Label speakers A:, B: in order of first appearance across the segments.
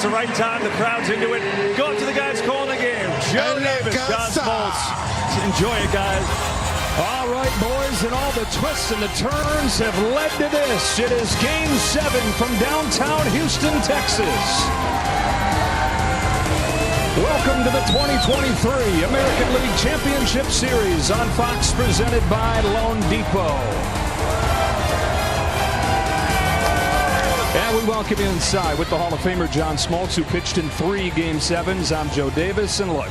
A: It's the right time. The crowd's into it. Go up to the guys calling the game. Joe Davis, John Smoltz. Enjoy it, guys.
B: All right, boys, and all the twists and the turns have led to this. It is Game 7 from downtown Houston, Texas. Welcome to the 2023 American League Championship Series on Fox, presented by Loan Depot. And we welcome you inside with the Hall of Famer John Smoltz, who pitched in 3 Game 7s. I'm Joe Davis, and look,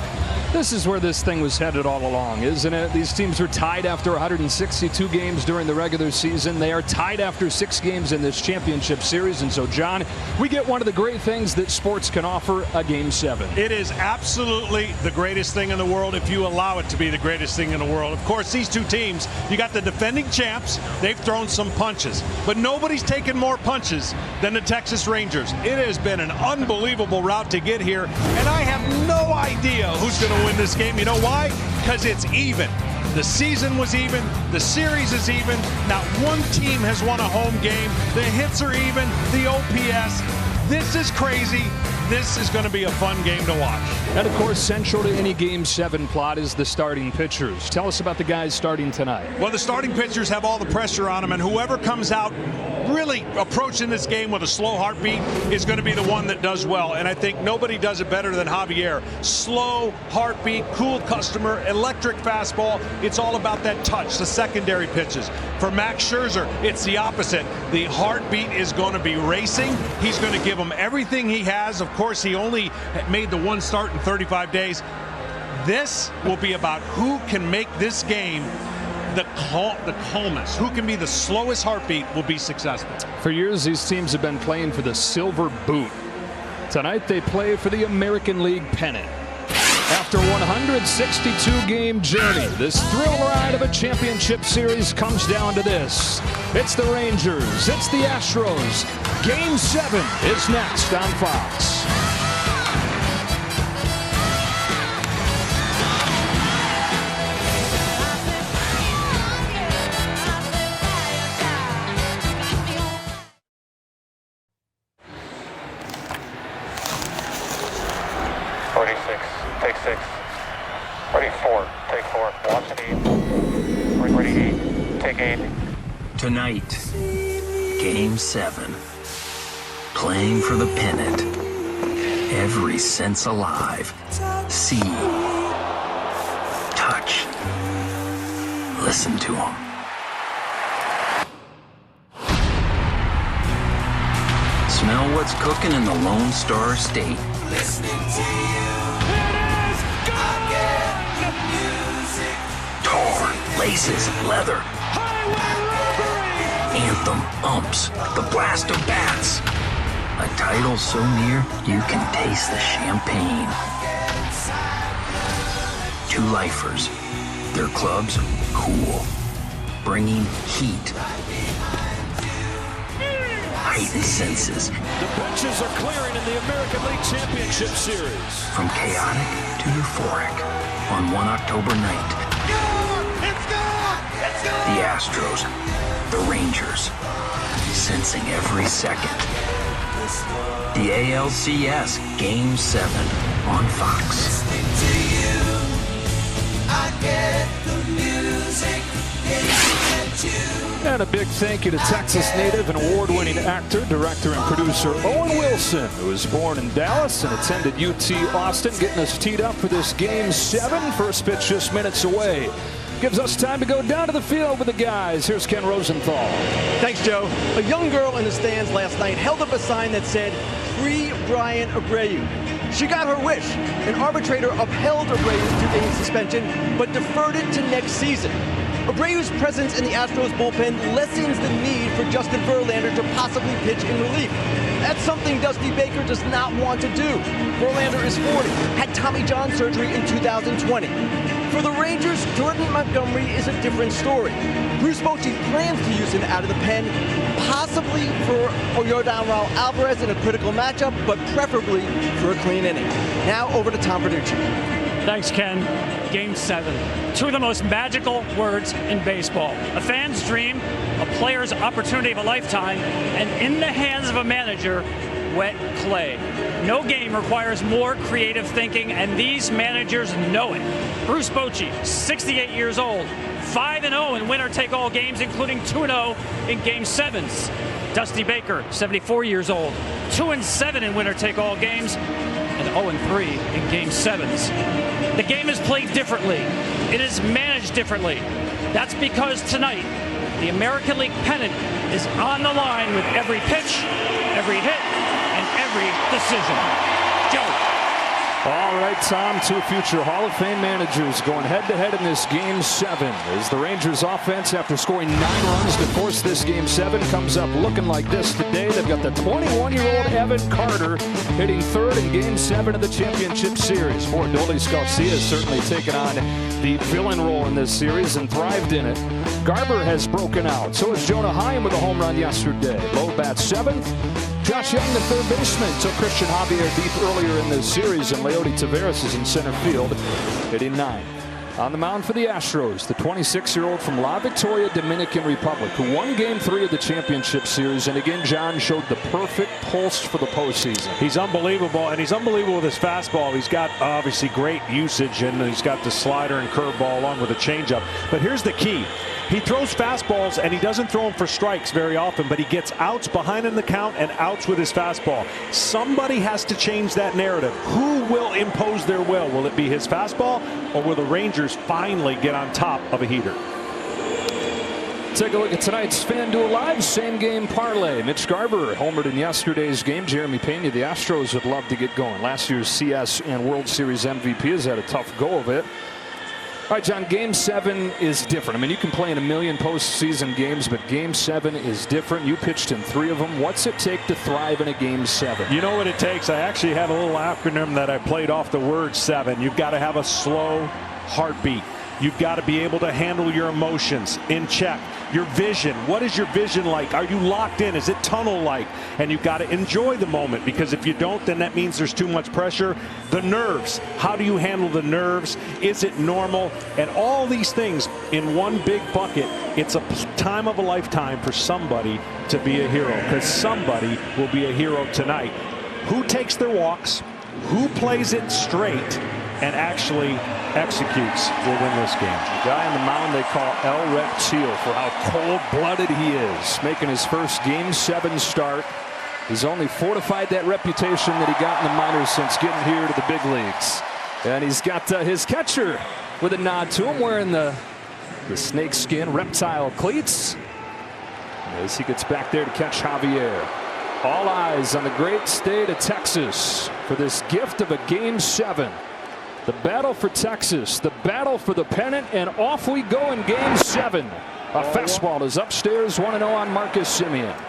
B: this is where this thing was headed all along, isn't it? These teams were tied after 162 games during the regular season. They are tied after 6 games in this championship series. And so, John, we get one of the great things that sports can offer, a Game 7.
C: It is absolutely the greatest thing in the world if you allow it to be the greatest thing in the world. Of course, these two teams, you got the defending champs. They've thrown some punches, but nobody's taken more punches than the Texas Rangers. It has been an unbelievable route to get here, and I have no idea who's going to win this game. You know why? Because it's even. The season was even. The series is even. Not one team has won a home game. The hits are even. The OPS. This is crazy. This is going to be a fun game to watch.
B: And of course, central to any Game 7 plot is the starting pitchers. Tell us about the guys starting tonight.
C: Well, the starting pitchers have all the pressure on them, and whoever comes out really approaching this game with a slow heartbeat is going to be the one that does well. And I think nobody does it better than Javier. Slow heartbeat, cool customer, electric fastball. It's all about that touch, the secondary pitches. For Max Scherzer, it's the opposite. The heartbeat is going to be racing. He's going to give them everything he has. Of course, he only made the one start in 35 days. This will be about who can make this game the calmest. Who can be the slowest heartbeat will be successful.
B: For years, these teams have been playing for the silver boot. Tonight, they play for the American League pennant. After 162-game journey, this thrill ride of a championship series comes down to this. It's the Rangers. It's the Astros. Game 7 is next on Fox.
D: Take 6. Ready 4. Take 4. Velocity. Ready 8. Take 8.
E: Tonight, Game 7. Playing for the pennant. Every sense alive. See. Touch. Listen to them. Smell what's cooking in the Lone Star State.
F: Listening to you.
E: Tar, laces, leather. Anthem, umps, the blast of bats. A title so near, you can taste the champagne. 2 lifers, their clubs cool, bringing heat. Heightened senses.
B: The benches are clearing in the American League Championship Series.
E: From chaotic to euphoric on one October night. The Astros, the Rangers, sensing every second. The ALCS Game 7 on Fox.
B: And a big thank you to Texas native and award-winning actor, director, and producer Owen Wilson, who was born in Dallas and attended UT Austin, getting us teed up for this Game 7. First pitch just minutes away. Gives us time to go down to the field with the guys. Here's Ken Rosenthal.
G: Thanks, Joe. A young girl in the stands last night held up a sign that said, "Free Brian Abreu." She got her wish. An arbitrator upheld Abreu's 2-game suspension, but deferred it to next season. Abreu's presence in the Astros bullpen lessens the need for Justin Verlander to possibly pitch in relief. That's something Dusty Baker does not want to do. Verlander is 40, had Tommy John surgery in 2020. For the Rangers, Jordan Montgomery is a different story. Bruce Bochy plans to use him out of the pen, possibly for Yordan Alvarez in a critical matchup, but preferably for a clean inning. Now over to Tom Verducci.
H: Thanks, Ken. Game 7. 2 of the most magical words in baseball. A fan's dream, a player's opportunity of a lifetime, and in the hands of a manager, wet clay. No game requires more creative thinking, and these managers know it. Bruce Bochy, 68 years old, 5-0 in winner-take-all games, including 2-0 in Game 7s. Dusty Baker, 74 years old, 2-7 in winner-take-all games, and 0-3 in Game 7s. The game is played differently. It is managed differently. That's because tonight, the American League pennant is on the line with every pitch, every hit, and every decision. Joe.
B: All right, Tom, two future Hall of Fame managers going head-to-head in this Game 7 as the Rangers offense, after scoring 9 runs to force this Game 7, comes up looking like this today. They've got the 21-year-old Evan Carter hitting third in Game 7 of the championship series. Fort Dolis Garcia has certainly taken on the villain role in this series and thrived in it. Garber has broken out. So has Jonah Heim with a home run yesterday. Low bat 7th. Josh Young, the third baseman, took Christian Javier deep earlier in this series, and Leody Taveras is in center field, hitting 9. On the mound for the Astros, the 26-year-old from La Victoria, Dominican Republic, who won Game 3 of the championship series, and again, John showed the perfect pulse for the postseason.
C: He's unbelievable, and he's unbelievable with his fastball. He's got obviously great usage, and he's got the slider and curveball along with a changeup. But here's the key. He throws fastballs, and he doesn't throw them for strikes very often, but he gets outs behind in the count and outs with his fastball. Somebody has to change that narrative. Who will impose their will? Will it be his fastball, or will the Rangers finally get on top of a heater?
B: Take a look at tonight's FanDuel Live same-game parlay. Mitch Garber homered in yesterday's game. Jeremy Pena, the Astros would love to get going. Last year's CS and World Series MVP has had a tough go of it. All right, John, Game 7 is different. I mean, you can play in a million postseason games, but Game 7 is different. You pitched in 3 of them. What's it take to thrive in a Game 7?
C: You know what it takes? I actually have a little acronym that I played off the word 7. You've got to have a slow heartbeat. You've got to be able to handle your emotions in check. Your vision. What is your vision like? Are you locked in? Is it tunnel-like? And you've got to enjoy the moment, because if you don't, then that means there's too much pressure. The nerves. How do you handle the nerves? Is it normal? And all these things in one big bucket. It's a time of a lifetime for somebody to be a hero, because somebody will be a hero tonight. Who takes their walks? Who plays it straight and actually executes will win this game.
B: The guy on the mound they call El Reptile for how cold-blooded he is. Making his first Game 7 start. He's only fortified that reputation that he got in the minors since getting here to the big leagues. And he's got his catcher with a nod to him, wearing the snakeskin reptile cleats as he gets back there to catch Javier. All eyes on the great state of Texas for this gift of a Game 7. The battle for Texas, the battle for the pennant, and off we go in Game 7. A fastball is upstairs, 1-0 on Marcus Semien.